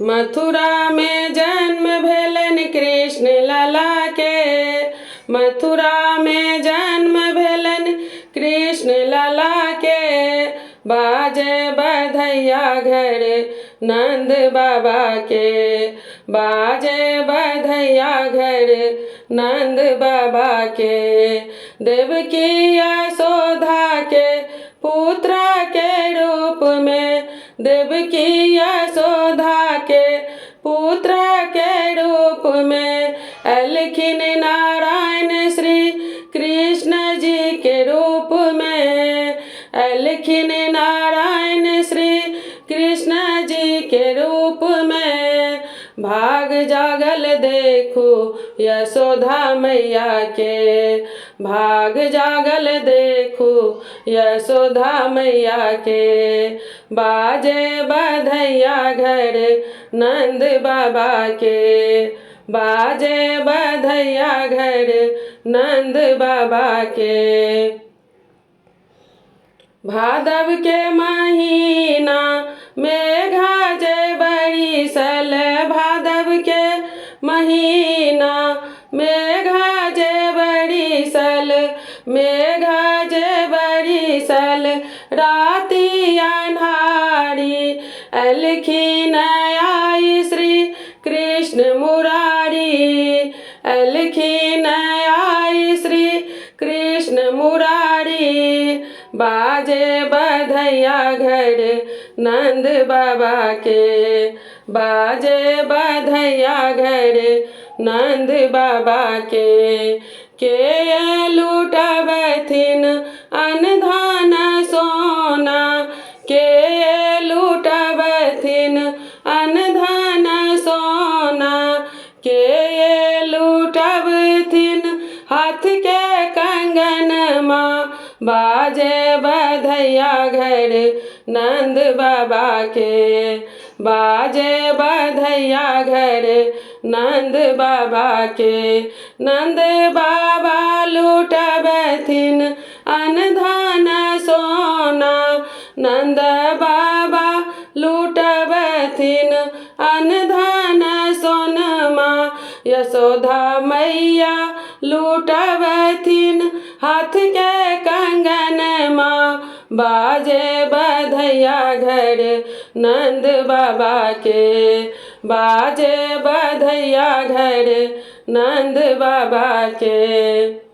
मथुरा में जन्म भेलन कृष्ण लला के। मथुरा में जन्म भेलन कृष्ण लला के। बाजे बधैया घर नंद बाबा के। बाजे बधैया घर नंद बाबा के। देवकी यशोदा के पुत्र के रूप में। देवकी यशोदा के पुत्र के रूप में। अलखिन नारायण श्री कृष्ण जी के रूप में। अलखिन नारायण श्री कृष्ण जी के रूप में। भाग जागल देखो यशोदा मैया के। भाग जागल देखो यशोदा मैया के। बाजे बधैया घर नंद बाबा के। बाजे बधैया घर नंद बाबा के। भादव के महीना मेघा जय बरिसल। भादव के महीना मेघा जय बरिसल। मेघा जय बरिसल राति अन्हारी। अलखिन आई श्री कृष्ण मुरारी। अलखिन आई श्री कृष्ण मुरारी। बाजे बधैया घर नंद बाबा के। बाजे बधैया घर नंद बाबा के लूटबथिन अनधन सोना। के लूटबथिन अनधन सोना। के लूटबथिन हाथ के कंगन माँ। बाजे बधैया घर नंद बाबा के। बाजे बधैया घर नंद बाबा के। नंद बाबा लूटबथिन अनधन सोना। नंद बाबा लूटबथिन अनधन सोनमा। यशोदा मैया लूटबथिन हाथ के कंगन माँ। बाजे बधैया घर नंद बाबा के। बाजे बधैया घर नंद बाबा के।